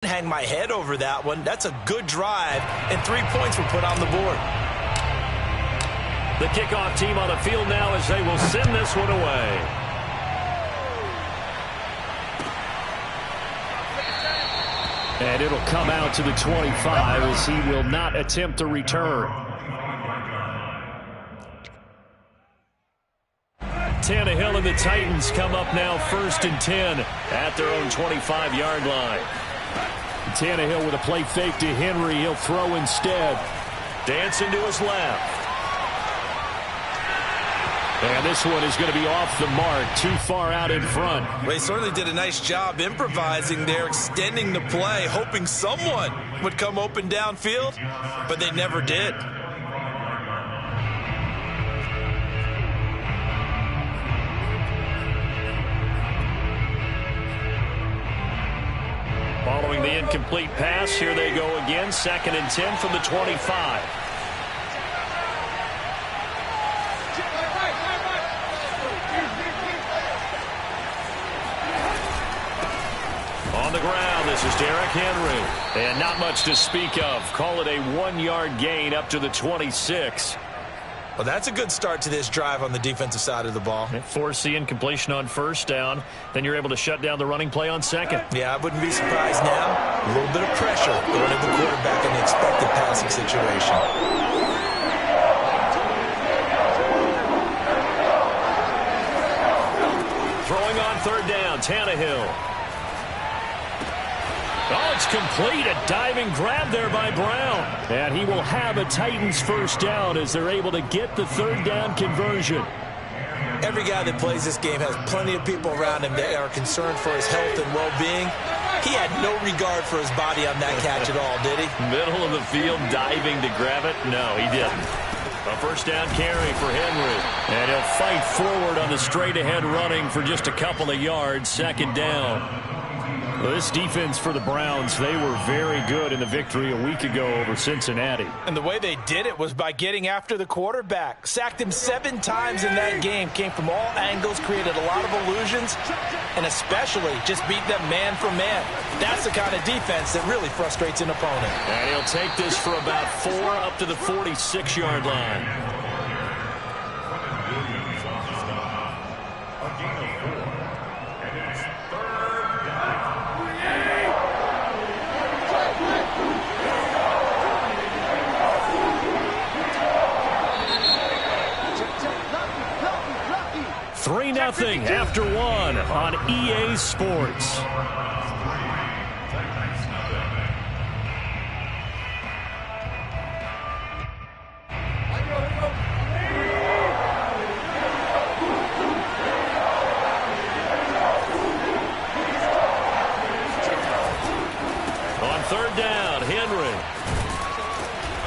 Hang my head over that one. That's a good drive, and 3 points were put on the board. The kickoff team on the field now as they will send this one away. And it'll come out to the 25 as he will not attempt to return. Tannehill and the Titans come up now 1st and 10 at their own 25-yard line. Tannehill with a play fake to Henry. He'll throw instead. Dancing to his left. And this one is going to be off the mark, too far out in front. Well, he certainly did a nice job improvising there, extending the play, hoping someone would come open downfield, but they never did. Following the incomplete pass, here they go again, 2nd and 10 from the 25. On the ground, this is Derrick Henry. And not much to speak of. Call it a 1-yard gain up to the 26. Well, that's a good start to this drive on the defensive side of the ball. Force the incompletion on 1st down. Then you're able to shut down the running play on 2nd. Yeah, I wouldn't be surprised now. A little bit of pressure going at the quarterback in the expected passing situation. Throwing on 3rd down, Tannehill. Oh, it's complete. A diving grab there by Brown. And he will have a Titans 1st down as they're able to get the 3rd down conversion. Every guy that plays this game has plenty of people around him that are concerned for his health and well-being. He had no regard for his body on that catch at all, did he? Middle of the field, diving to grab it? No, he didn't. A 1st down carry for Henry. And he'll fight forward on the straight-ahead running for just a couple of yards, 2nd down. Well, this defense for the Browns, they were very good in the victory a week ago over Cincinnati. And the way they did it was by getting after the quarterback. Sacked him 7 times in that game. Came from all angles, created a lot of illusions, and especially just beat them man for man. That's the kind of defense that really frustrates an opponent. And he'll take this for about 4 up to the 46-yard line. Nothing after 1 on EA Sports. On 3rd down, Henry.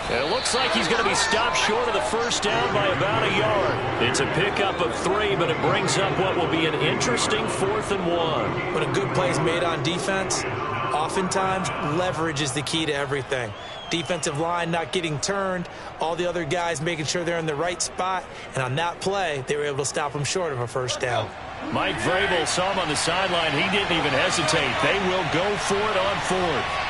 It looks like he's going to be stopped short of the 1st down by about a yard. It's a pickup of 3, but it brings up what will be an interesting 4th and 1. When a good play is made on defense, oftentimes leverage is the key to everything. Defensive line not getting turned, all the other guys making sure they're in the right spot, and on that play, they were able to stop him short of a 1st down. Mike Vrabel saw him on the sideline. He didn't even hesitate. They will go for it on 4th.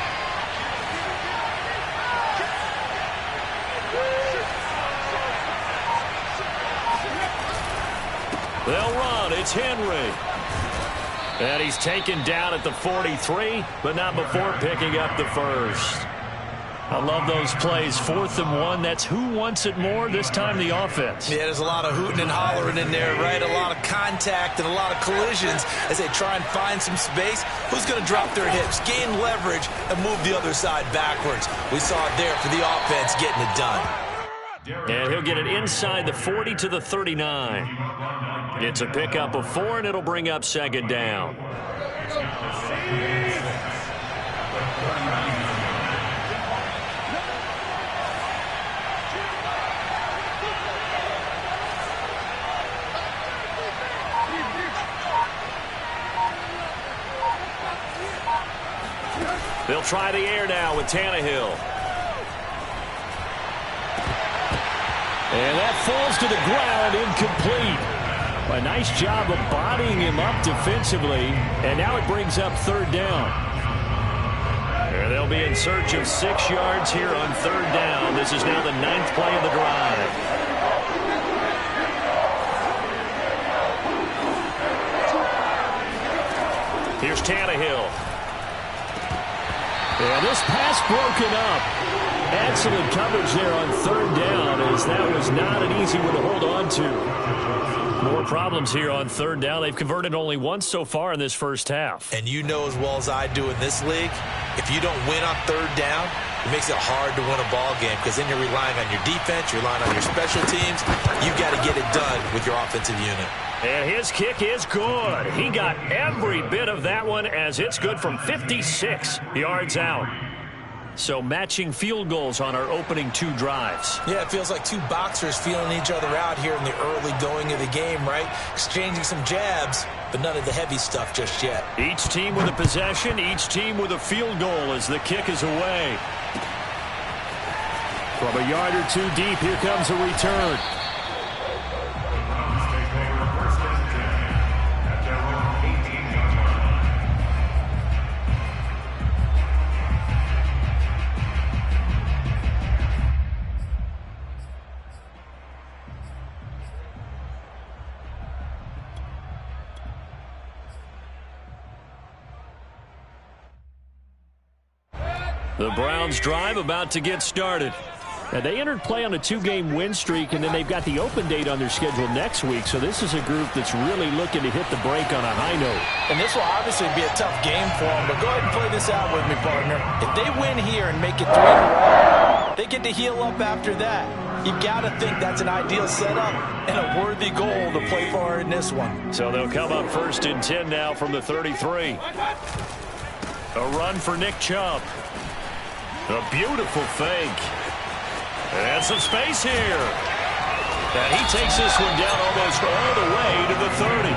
They'll run. It's Henry. And he's taken down at the 43, but not before picking up the 1st. I love those plays. 4th and 1. That's who wants it more, this time the offense. Yeah, there's a lot of hooting and hollering in there, right? A lot of contact and a lot of collisions as they try and find some space. Who's going to drop their hips, gain leverage, and move the other side backwards? We saw it there for the offense getting it done. And he'll get it inside the 40 to the 39. It's a pickup of 4, and it'll bring up 2nd down. They'll try the air now with Tannehill. And that falls to the ground, incomplete. A nice job of bodying him up defensively, and now it brings up 3rd down. They'll be in search of 6 yards here on 3rd down. This is now the 9th play of the drive. Here's Tannehill. And this pass broken up. Excellent coverage there on 3rd down, as that was not an easy one to hold on to. More problems here on 3rd down. They've converted only once so far in this first half. And you know as well as I do in this league, if you don't win on 3rd down, it makes it hard to win a ball game because then you're relying on your defense, you're relying on your special teams. You've got to get it done with your offensive unit. And his kick is good. He got every bit of that one as it's good from 56 yards out. So matching field goals on our opening 2 drives. Yeah, it feels like 2 boxers feeling each other out here in the early going of the game, right? Exchanging some jabs, but none of the heavy stuff just yet. Each team with a possession, each team with a field goal as the kick is away. From a yard or 2 deep, here comes a return. The Browns drive about to get started. Now, they entered play on a 2-game win streak, and then they've got the open date on their schedule next week. So this is a group that's really looking to hit the break on a high note. And this will obviously be a tough game for them, but go ahead and play this out with me, partner. If they win here and make it 3 in a row, they get to heal up after that. You've got to think that's an ideal setup and a worthy goal to play for in this one. So they'll come up 1st and 10 now from the 33. A run for Nick Chubb. A beautiful fake. And some space here. And he takes this one down almost all the way to the 30.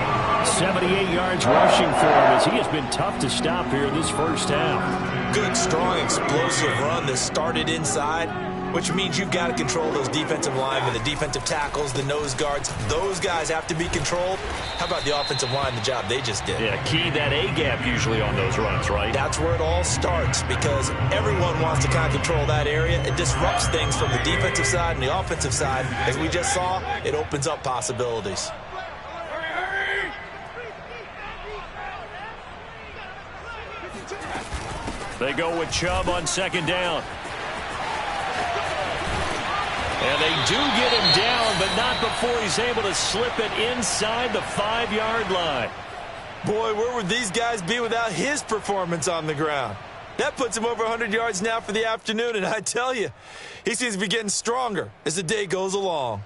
78 yards rushing for him as he has been tough to stop here in this first half. Good, strong, explosive run that started inside, which means you've got to control those defensive linemen, the defensive tackles, the nose guards. Those guys have to be controlled. How about the offensive line, the job they just did? Yeah, key that A-gap usually on those runs, right? That's where it all starts because everyone wants to kind of control that area. It disrupts things from the defensive side and the offensive side. As we just saw, it opens up possibilities. They go with Chubb on 2nd down. And they do get him down, but not before he's able to slip it inside the 5-yard line. Boy, where would these guys be without his performance on the ground? That puts him over 100 yards now for the afternoon, and I tell you, he seems to be getting stronger as the day goes along.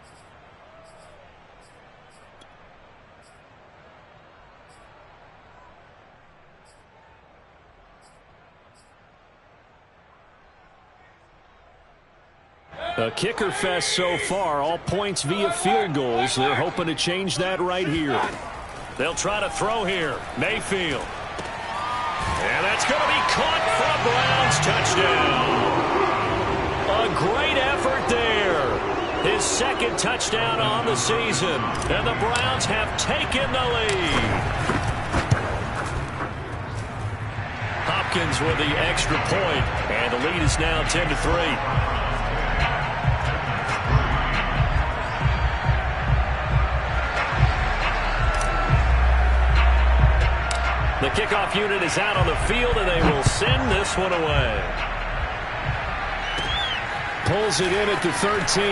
A kicker fest so far, all points via field goals. They're hoping to change that right here. They'll try to throw here. Mayfield. And that's going to be caught for a Browns touchdown. A great effort there. His 2nd touchdown on the season. And the Browns have taken the lead. Hopkins with the extra point. And the lead is now 10-3. The kickoff unit is out on the field, and they will send this one away. Pulls it in at the 13.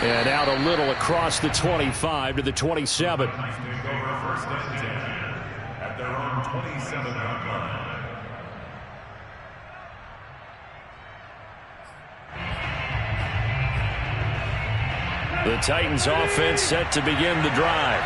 And out a little across the 25 to the 27. At their own 27-yard line. The Titans offense set to begin the drive.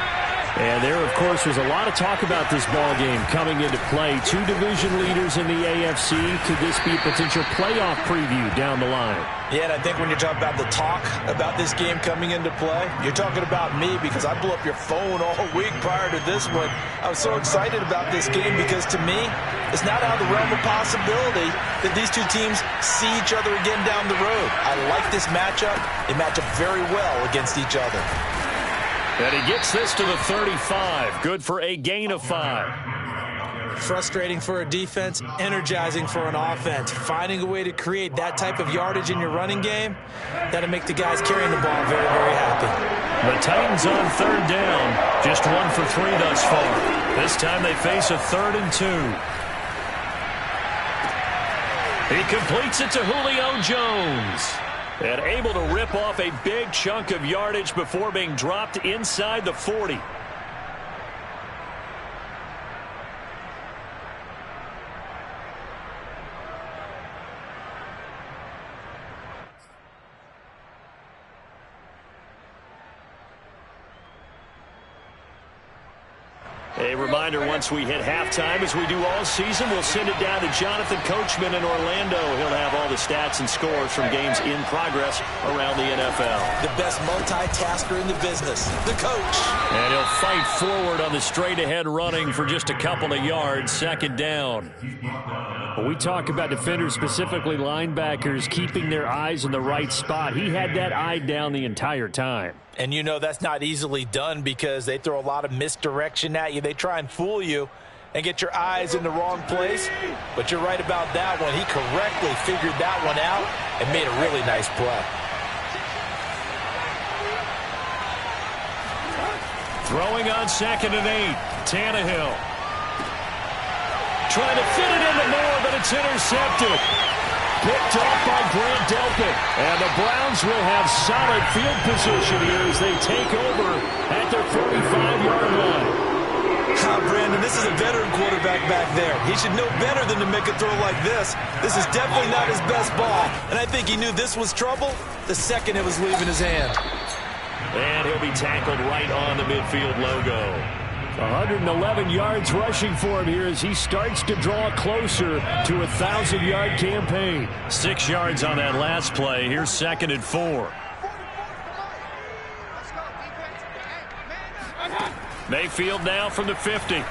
And there, of course, was a lot of talk about this ball game coming into play. 2 division leaders in the AFC. Could this be a potential playoff preview down the line? Yeah, and I think when you're talking about the talk about this game coming into play, you're talking about me because I blew up your phone all week prior to this one. I was so excited about this game because, to me, it's not out of the realm of possibility that these 2 teams see each other again down the road. I like this matchup. They match up very well against each other. And he gets this to the 35. Good for a gain of 5. Frustrating for a defense, energizing for an offense. Finding a way to create that type of yardage in your running game, that'll make the guys carrying the ball very, very happy. The Titans on 3rd down. Just 1 for 3 thus far. This time they face a 3rd and 2. He completes it to Julio Jones. And able to rip off a big chunk of yardage before being dropped inside the 40. A reminder, once we hit halftime, as we do all season, we'll send it down to Jonathan Coachman in Orlando. He'll have all the stats and scores from games in progress around the NFL. The best multitasker in the business, the coach. And he'll fight forward on the straight-ahead running for just a couple of yards, 2nd down. When we talk about defenders, specifically linebackers, keeping their eyes in the right spot, he had that eye down the entire time. And you know that's not easily done because they throw a lot of misdirection at you. They try and fool you and get your eyes in the wrong place. But you're right about that one. He correctly figured that one out and made a really nice play. Throwing on 2nd and 8. Tannehill. Trying to fit it into Moore, but it's intercepted. Picked off by Grant Delpit. And the Browns will have solid field position here as they take over at their 45-yard line. Brandon, this is a veteran quarterback back there. He should know better than to make a throw like this. This is definitely not his best ball. And I think he knew this was trouble the second it was leaving his hand. And he'll be tackled right on the midfield logo. 111 yards rushing for him here as he starts to draw closer to a 1,000-yard campaign. 6 yards on that last play. Here's 2nd and 4. Mayfield now from the 50.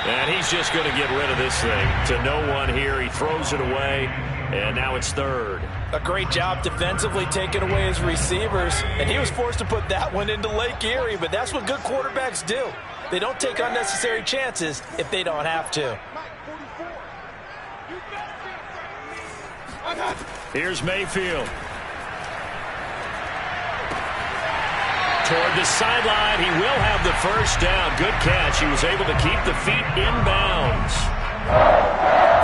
And he's just going to get rid of this thing to no one here. He throws it away, and now it's 3rd. A great job defensively taking away his receivers, and he was forced to put that one into Lake Erie, but that's what good quarterbacks do. They don't take unnecessary chances if they don't have to. Here's Mayfield. Toward the sideline, he will have the 1st down. Good catch. He was able to keep the feet inbounds.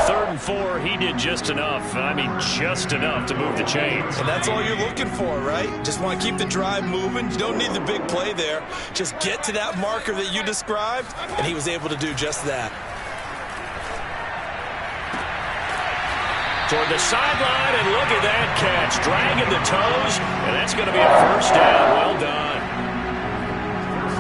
3rd and 4, he did just enough. I mean, just enough to move the chains. And that's all you're looking for, right? Just want to keep the drive moving. You don't need the big play there. Just get to that marker that you described, and he was able to do just that. Toward the sideline, and look at that catch. Dragging the toes, and that's going to be a 1st down. Well done.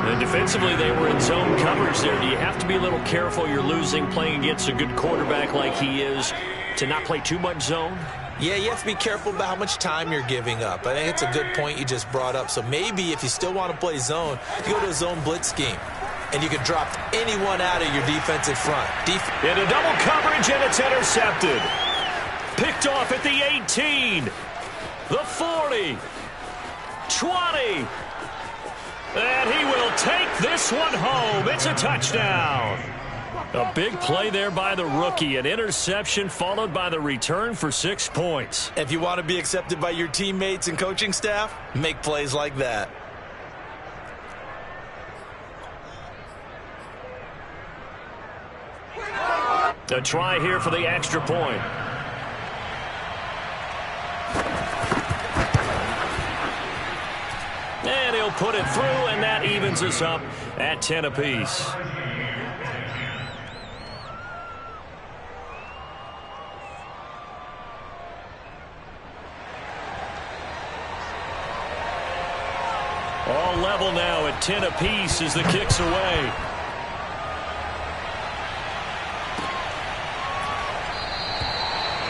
And defensively, they were in zone coverage there. Do you have to be a little careful? You're losing, playing against a good quarterback like he is, to not play too much zone? Yeah, you have to be careful about how much time you're giving up. I think it's a good point you just brought up. So maybe if you still want to play zone, you go to a zone blitz scheme, and you can drop anyone out of your defensive front. Into double coverage, and it's intercepted. Picked off at the 18, the 40, 20. And he will take this one home. It's a touchdown. A big play there by the rookie. An interception followed by the return for 6 points. If you want to be accepted by your teammates and coaching staff, make plays like that. A try here for the extra point. And he'll put it through, and that evens us up at 10 apiece. All level now at 10 apiece as the kick's away.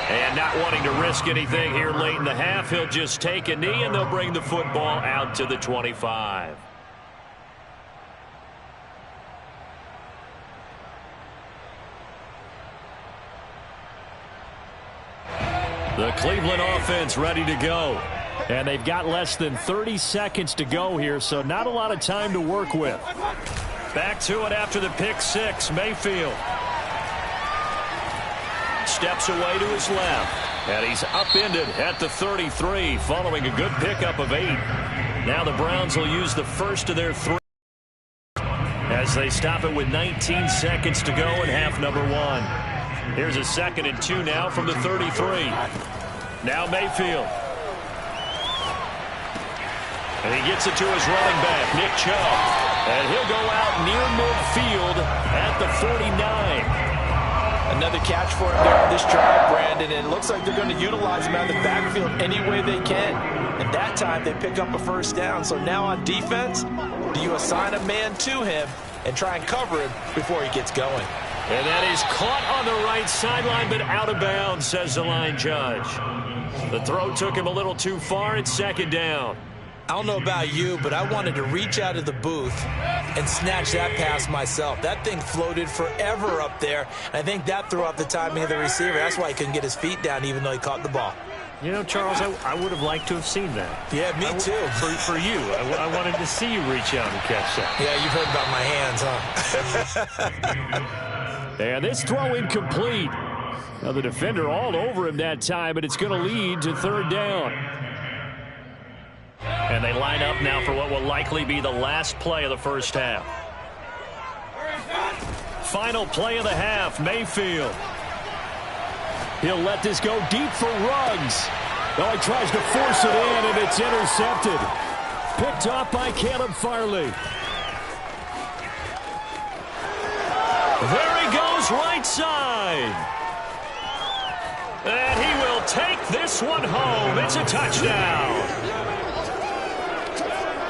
And not wanting to risk anything here late in the half, he'll just take a knee, and they'll bring the football out to the 25. The Cleveland offense ready to go. And they've got less than 30 seconds to go here, so not a lot of time to work with. Back to it after the pick six. Mayfield steps away to his left. And he's upended at the 33 following a good pickup of 8. Now the Browns will use the first of their 3 as they stop it with 19 seconds to go in half number 1. Here's a 2nd and 2 now from the 33. Now Mayfield. And he gets it to his running back, Nick Chubb. And he'll go out near midfield at the 49. Another catch for him there on this drive, Brandon, and it looks like they're going to utilize him out of the backfield any way they can. And that time they pick up a first down. So now on defense, do you assign a man to him and try and cover him before he gets going? And that is caught on the right sideline, but out of bounds, says the line judge. The throw took him a little too far. It's 2nd down. I don't know about you, but I wanted to reach out of the booth and snatch that pass myself. That thing floated forever up there. And I think that threw off the timing of the receiver. That's why he couldn't get his feet down even though he caught the ball. You know, Charles, I would have liked to have seen that. Yeah, me too. For you. I wanted to see you reach out and catch that. Yeah, you've heard about my hands, huh? And this throw incomplete. Now the defender all over him that time, but it's going to lead to 3rd down. And they line up now for what will likely be the last play of the first half. Final play of the half, Mayfield. He'll let this go deep for Ruggs. Now he tries to force it in, and it's intercepted. Picked off by Caleb Farley. There he goes, right side. And he will take this one home. It's a touchdown.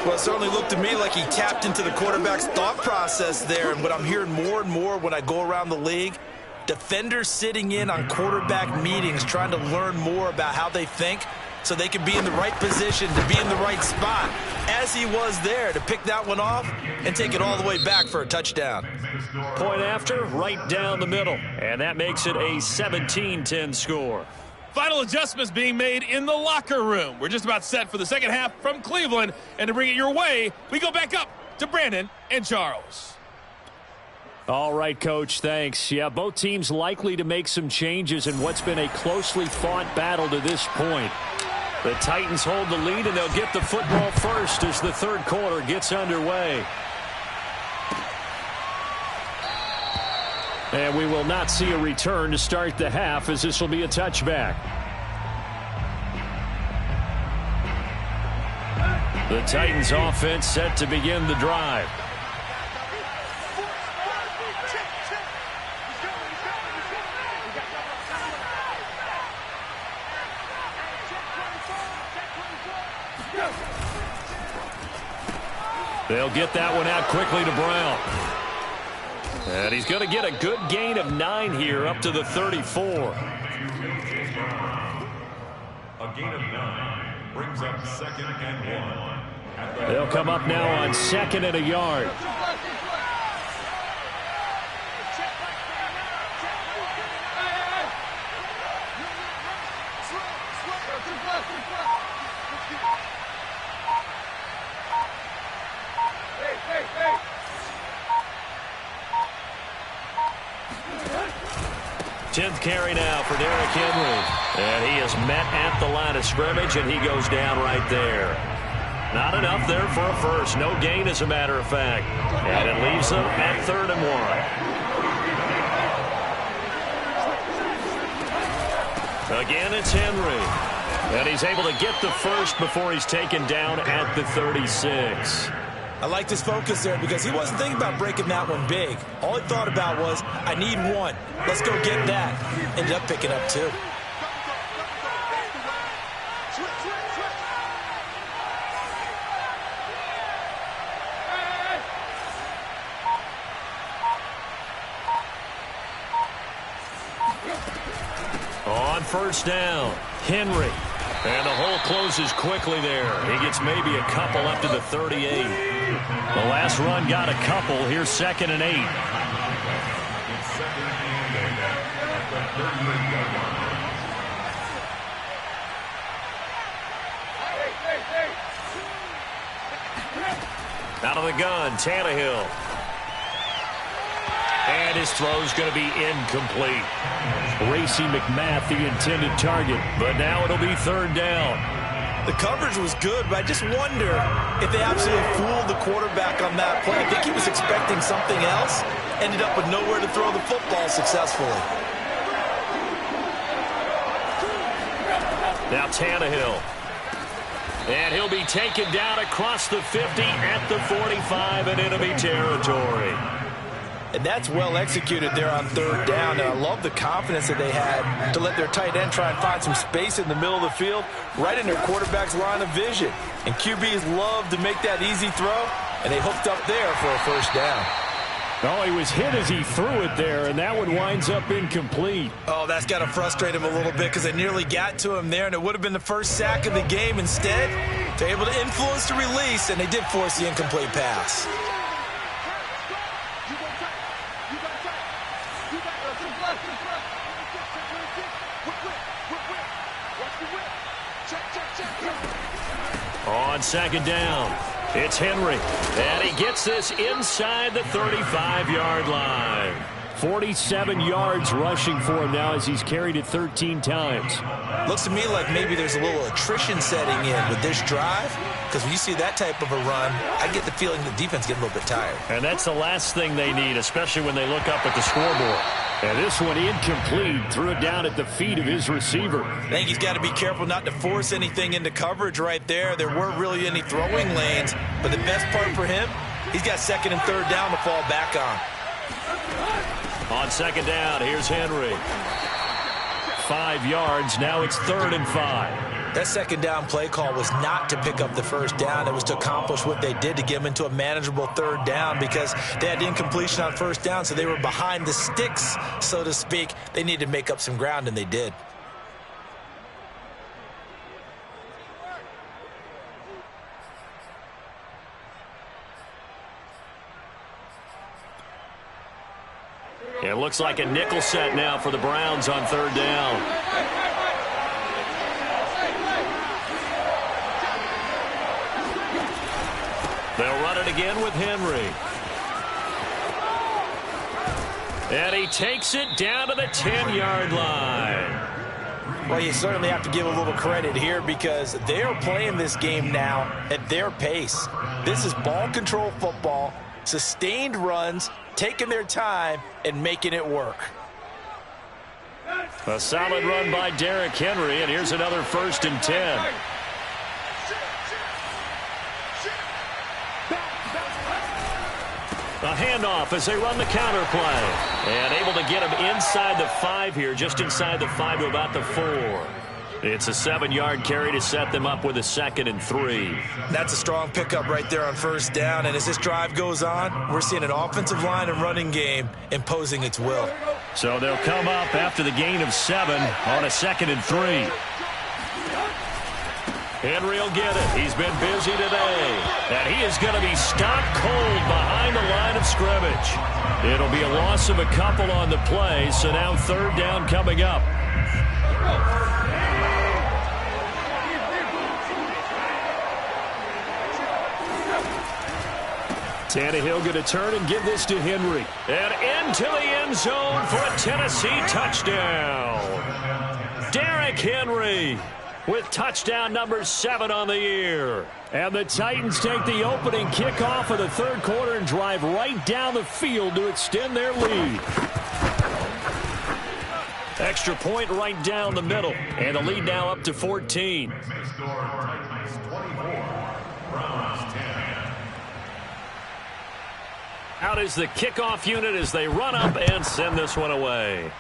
Well, it certainly looked to me like he tapped into the quarterback's thought process there. And what I'm hearing more and more when I go around the league, defenders sitting in on quarterback meetings trying to learn more about how they think so they can be in the right position to be in the right spot, as he was there to pick that one off and take it all the way back for a touchdown. Point after, right down the middle. And that makes it a 17-10 score. Final adjustments being made in the locker room. We're just about set for the second half from Cleveland. And to bring it your way, we go back up to Brandon and Charles. All right, Coach, thanks. Yeah, both teams likely to make some changes in what's been a closely fought battle to this point. The Titans hold the lead, and they'll get the football first as the 3rd quarter gets underway. And we will not see a return to start the half, as this will be a touchback. The Titans offense set to begin the drive. They'll get that one out quickly to Brown. And he's going to get a good gain of 9 here up to the 34. A gain of 9 brings up 2nd and 1. They'll come up now on 2nd and a yard. Tenth carry now for Derrick Henry. And he is met at the line of scrimmage, and he goes down right there. Not enough there for a first. No gain, as a matter of fact. And it leaves them at 3rd and 1. Again, it's Henry. And he's able to get the first before he's taken down at the 36. I liked his focus there because he wasn't thinking about breaking that one big. All he thought about was, I need one. Let's go get that. Ended up picking up 2. On first down, Henry. And the hole closes quickly there. He gets maybe a couple up to the 38. The last run got a couple. Here's 2nd and 8. Out of the gun, Tannehill. And his throw's going to be incomplete. Racey McMath, the intended target. But now it'll be third down. The coverage was good, but I just wonder if they absolutely fooled the quarterback on that play. I think he was expecting something else, ended up with nowhere to throw the football successfully. Now Tannehill. And he'll be taken down across the 50 at the 45 in enemy territory. And that's well executed there on third down. And I love the confidence that they had to let their tight end try and find some space in the middle of the field, right in their quarterback's line of vision. And QBs love to make that easy throw, and they hooked up there for a first down. Oh, he was hit as he threw it there, and that one winds up incomplete. Oh, that's got to frustrate him a little bit because they nearly got to him there, and it would have been the first sack of the game. Instead, they're able to influence the release, and they did force the incomplete pass. On second down, it's Henry. And he gets this inside the 35-yard line. 47 yards rushing for him now as he's carried it 13 times. Looks to me like maybe there's a little attrition setting in with this drive, because when you see that type of a run, I get the feeling the defense getting a little bit tired. And that's the last thing they need, especially when they look up at the scoreboard. And this one incomplete. Threw it down at the feet of his receiver. I think he's got to be careful not to force anything into coverage right there. There weren't really any throwing lanes, but the best part for him, he's got second and third down to fall back on. On second down, here's Henry. 5 yards, now it's 3rd and 5. That second down play call was not to pick up the first down. It was to accomplish what they did to get them into a manageable third down because they had incompletion on first down, so they were behind the sticks, so to speak. They needed to make up some ground, and they did. It looks like a nickel set now for the Browns on third down. They'll run it again with Henry. And he takes it down to the 10-yard line. Well, you certainly have to give a little credit here because they're playing this game now at their pace. This is ball control football, sustained runs, taking their time and making it work. A solid run by Derrick Henry, and here's another 1st and 10. A handoff as they run the counter play. And able to get him inside the 5 here, just inside the 5 to about the 4. It's a 7-yard carry to set them up with a 2nd and 3. That's a strong pickup right there on first down. And as this drive goes on, we're seeing an offensive line and running game imposing its will. So they'll come up after the gain of 7 on a 2nd and 3. Henry will get it. He's been busy today. And he is going to be stopped cold behind the line of scrimmage. It'll be a loss of a couple on the play, so now third down coming up. Tannehill going to turn and give this to Henry. And into the end zone for a Tennessee touchdown. Derrick Henry with touchdown number 7 on the year. And the Titans take the opening kickoff of the third quarter and drive right down the field to extend their lead. Extra point right down the middle. And the lead now up to 14. Out is the kickoff unit as they run up and send this one away.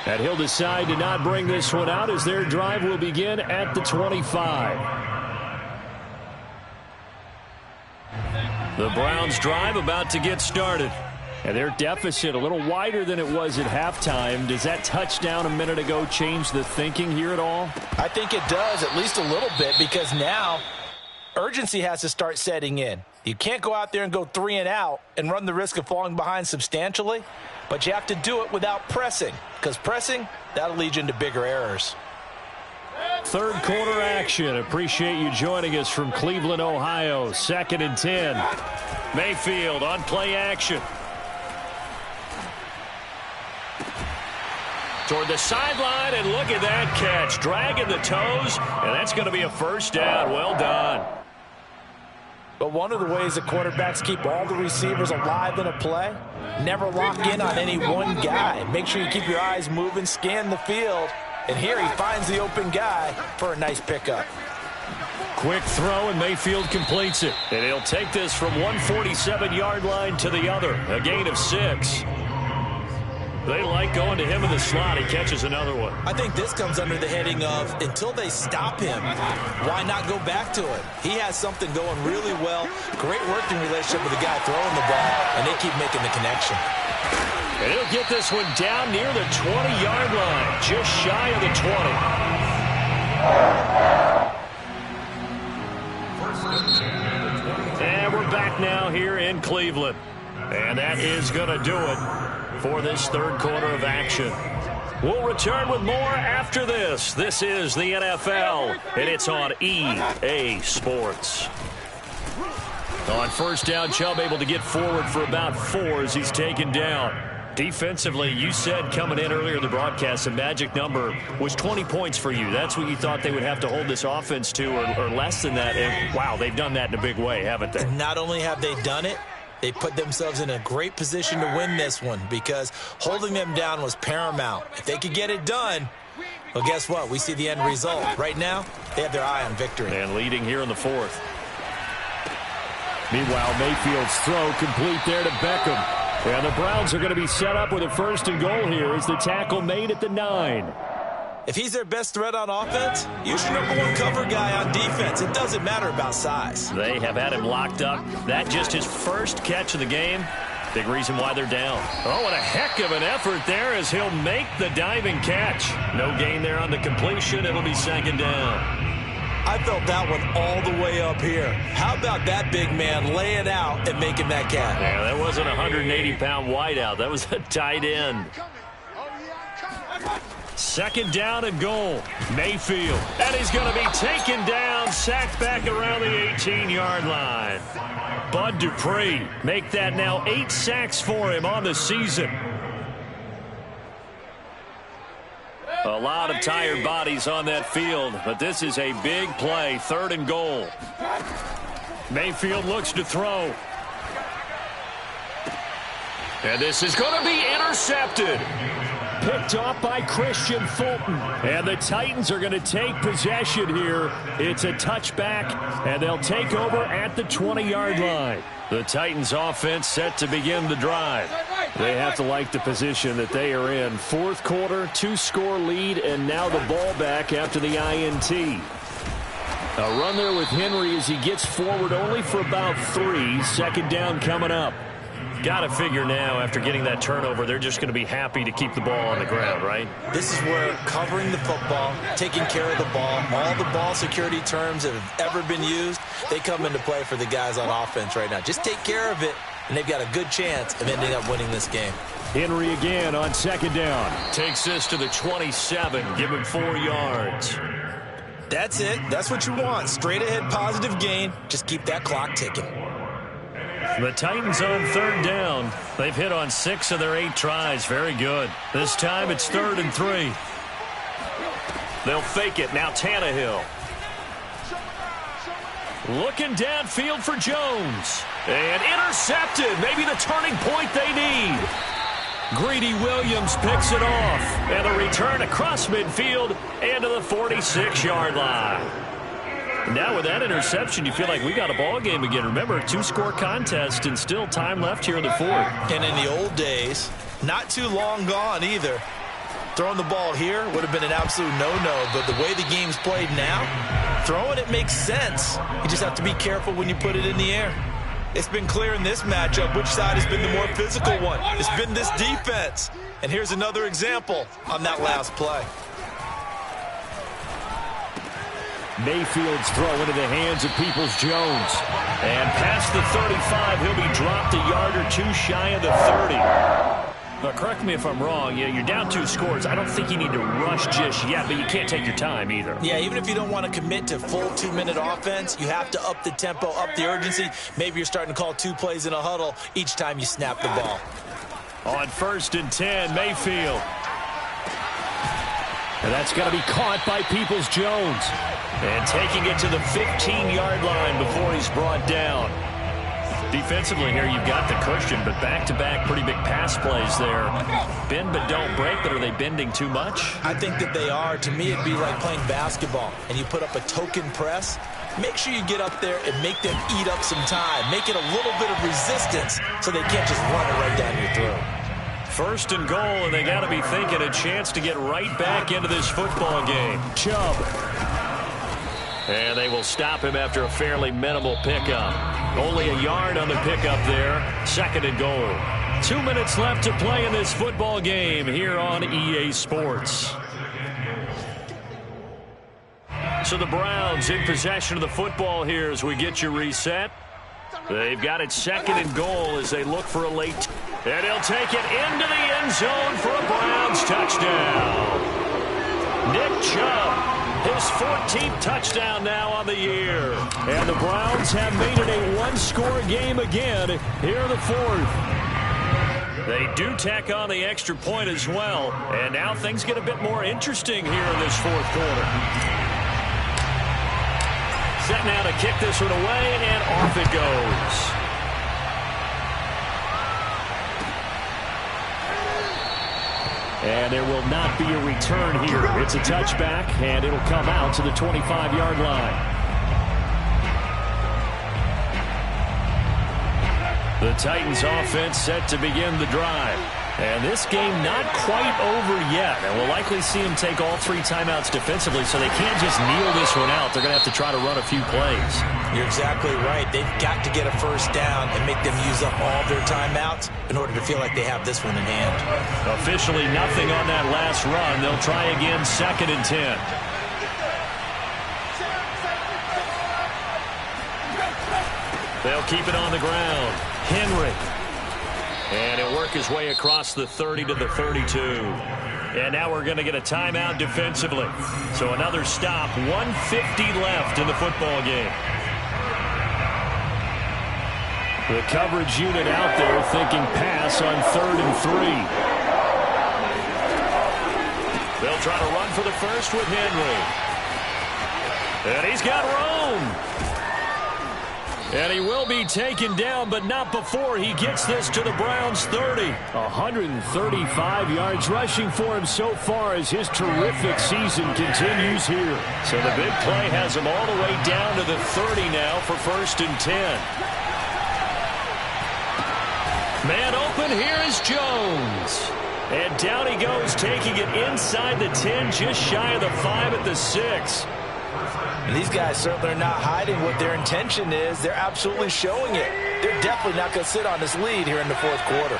And he'll decide to not bring this one out as their drive will begin at the 25. The Browns drive about to get started. And their deficit a little wider than it was at halftime. Does that touchdown a minute ago change the thinking here at all? I think it does, at least a little bit, because now urgency has to start setting in. You can't go out there and go 3 and out and run the risk of falling behind substantially, but you have to do it without pressing, because pressing, that'll lead you into bigger errors. Third quarter action. Appreciate you joining us from Cleveland, Ohio. 2nd and 10. Mayfield on play action. Toward the sideline, and look at that catch. Dragging the toes, and that's going to be a first down. Well done. But one of the ways that quarterbacks keep all the receivers alive in a play, never lock in on any one guy. Make sure you keep your eyes moving, scan the field. And here he finds the open guy for a nice pickup. Quick throw, and Mayfield completes it. And he'll take this from 147-yard line to the other. A gain of 6. They like going to him in the slot. He catches another one. I think this comes under the heading of until they stop him, why not go back to it? He has something going really well. Great working relationship with the guy throwing the ball, and they keep making the connection. And he'll get this one down near the 20-yard line, just shy of the 20. And we're back now here in Cleveland. And that is going to do it for this third quarter of action. We'll return with more after this. This is the NFL, and it's on EA Sports. On first down, Chubb able to get forward for about 4 as he's taken down. Defensively, you said coming in earlier in the broadcast, the magic number was 20 points for you. That's what you thought they would have to hold this offense to, or less than that. And, wow, they've done that in a big way, haven't they? Not only have they done it, they put themselves in a great position to win this one because holding them down was paramount. If they could get it done, well, guess what? We see the end result. Right now, they have their eye on victory. And leading here in the 4th. Meanwhile, Mayfield's throw complete there to Beckham. And the Browns are going to be set up with a 1st and goal here as the tackle made at the 9. If he's their best threat on offense, use your #1 cover guy on defense. It doesn't matter about size. They have had him locked up. That just his first catch of the game. Big reason why they're down. Oh, what a heck of an effort there as he'll make the diving catch. No gain there on the completion. It'll be 2nd down. I felt that one all the way up here. How about that big man laying out and making that catch? Yeah, that wasn't a 180-pound wideout. That was a tight end. 2nd down and goal. Mayfield. And he's going to be taken down, sacked back around the 18-yard line. Bud Dupree make that now 8 sacks for him on the season. A lot of tired bodies on that field, but this is a big play. 3rd and goal. Mayfield looks to throw. And this is going to be intercepted. Picked off by Christian Fulton. And the Titans are going to take possession here. It's a touchback, and they'll take over at the 20-yard line. The Titans offense set to begin the drive. They have to like the position that they are in. 4th quarter, 2-score lead, and now the ball back after the INT. A run there with Henry as he gets forward only for about 3. 2nd down coming up. Got to figure now, after getting that turnover, they're just going to be happy to keep the ball on the ground, right? This is where covering the football, taking care of the ball, all the ball security terms that have ever been used, they come into play for the guys on offense right now. Just take care of it, and they've got a good chance of ending up winning this game. Henry again on 2nd down. Takes this to the 27, give him 4 yards. That's it. That's what you want. Straight ahead positive gain. Just keep that clock ticking. The Titans on 3rd down. They've hit on 6 of their 8 tries. Very good. This time it's 3rd and 3. They'll fake it. Now Tannehill. Looking downfield for Jones. And intercepted. Maybe the turning point they need. Greedy Williams picks it off. And a return across midfield and to the 46-yard line. Now with that interception, you feel like we got a ball game again. Remember, 2-score contest and still time left here in the 4th. And in the old days, not too long gone either, throwing the ball here would have been an absolute no-no. But the way the game's played now, throwing it makes sense. You just have to be careful when you put it in the air. It's been clear in this matchup which side has been the more physical one. It's been this defense. And here's another example on that last play. Mayfield's throw into the hands of Peoples-Jones. And past the 35, he'll be dropped a yard or 2 shy of the 30. Now, correct me if I'm wrong. Yeah, you're down 2 scores. I don't think you need to rush just yet, but you can't take your time either. Yeah, even if you don't want to commit to full 2-minute offense, you have to up the tempo, up the urgency. Maybe you're starting to call 2 plays in a huddle each time you snap the ball. On 1st and 10, Mayfield. And that's going to be caught by Peoples-Jones. And taking it to the 15-yard line before he's brought down. Defensively here, you've got the cushion, but back-to-back pretty big pass plays there. Bend but don't break, but are they bending too much? I think that they are. To me, it'd be like playing basketball, and you put up a token press. Make sure you get up there and make them eat up some time. Make it a little bit of resistance so they can't just run it right down your throat. 1st and goal, and they got to be thinking a chance to get right back into this football game. Chubb. And they will stop him after a fairly minimal pickup. Only a yard on the pickup there. 2nd and goal. 2 minutes left to play in this football game here on EA Sports. So the Browns in possession of the football here as we get you reset. They've got it 2nd and goal as they look for a late. And he'll take it into the end zone for a Browns touchdown. Nick Chubb. His 14th touchdown now on the year. And the Browns have made it a 1-score game again here in the 4th. They do tack on the extra point as well. And now things get a bit more interesting here in this 4th quarter. Set now to kick this one away, and off it goes. And there will not be a return here. It's a touchback, and it'll come out to the 25-yard line. The Titans offense set to begin the drive. And this game not quite over yet. And we'll likely see them take all 3 timeouts defensively, so they can't just kneel this one out. They're going to have to try to run a few plays. You're exactly right. They've got to get a 1st down and make them use up all their timeouts in order to feel like they have this one in hand. Officially nothing on that last run. They'll try again 2nd and 10. They'll keep it on the ground. Henry. And he'll work his way across the 30 to the 32. And now we're going to get a timeout defensively. So another stop. 1:50 left in the football game. The coverage unit out there thinking pass on 3rd and 3. They'll try to run for the first with Henry. And he's got room. And he will be taken down, but not before he gets this to the Browns' 30. 135 yards rushing for him so far as his terrific season continues here. So the big play has him all the way down to the 30 now for 1st and 10. Man open, here is Jones. And down he goes, taking it inside the 10, just shy of the 5 at the 6. And these guys certainly are not hiding what their intention is. They're absolutely showing it. They're definitely not going to sit on this lead here in the 4th quarter.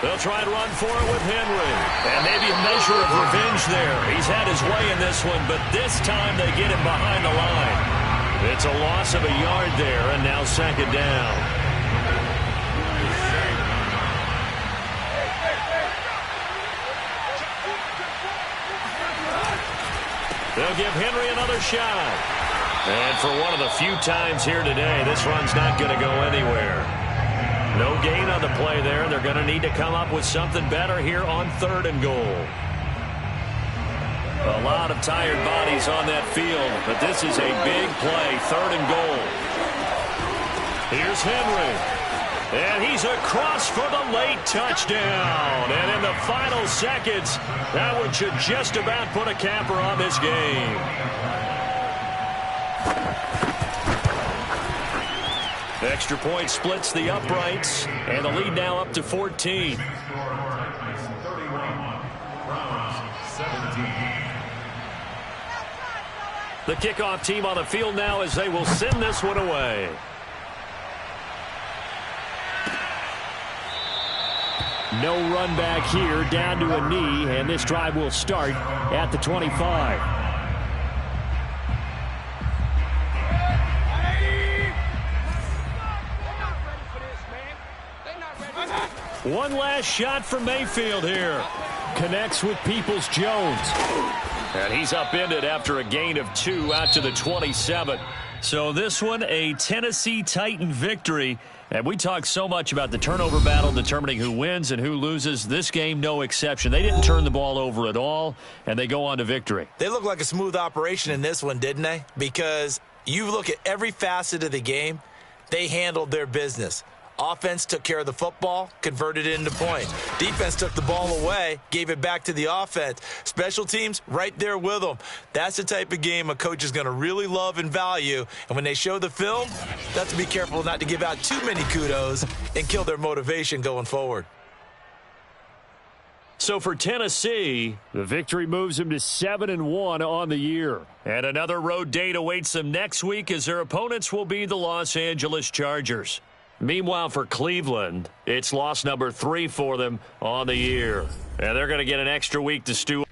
They'll try and run for it with Henry. And maybe a measure of revenge there. He's had his way in this one, but this time they get him behind the line. It's a loss of a yard there, and now 2nd down. They'll give Henry another shot. And for one of the few times here today, this run's not going to go anywhere. No gain on the play there. They're going to need to come up with something better here on 3rd and goal. A lot of tired bodies on that field, but this is a big play. 3rd and goal. Here's Henry. And he's across for the late touchdown. And in the final seconds, that one should just about put a capper on this game. Extra point splits the uprights, and the lead now up to 14. The kickoff team on the field now as they will send this one away. No run back here, down to a knee, and this drive will start at the 25. One last shot from Mayfield here. Connects with Peoples-Jones. And he's upended after a gain of 2 out to the 27. So this one, a Tennessee Titan victory. And we talk so much about the turnover battle determining who wins and who loses. This game, no exception. They didn't turn the ball over at all, and they go on to victory. They look like a smooth operation in this one, didn't they? Because you look at every facet of the game, they handled their business. Offense took care of the football, converted it into points. Defense took the ball away, gave it back to the offense. Special teams, right there with them. That's the type of game a coach is going to really love and value. And when they show the film, they have to be careful not to give out too many kudos and kill their motivation going forward. So for Tennessee, the victory moves them to 7-1 on the year. And another road date awaits them next week as their opponents will be the Los Angeles Chargers. Meanwhile, for Cleveland, it's loss number 3 for them on the year. And they're going to get an extra week to stew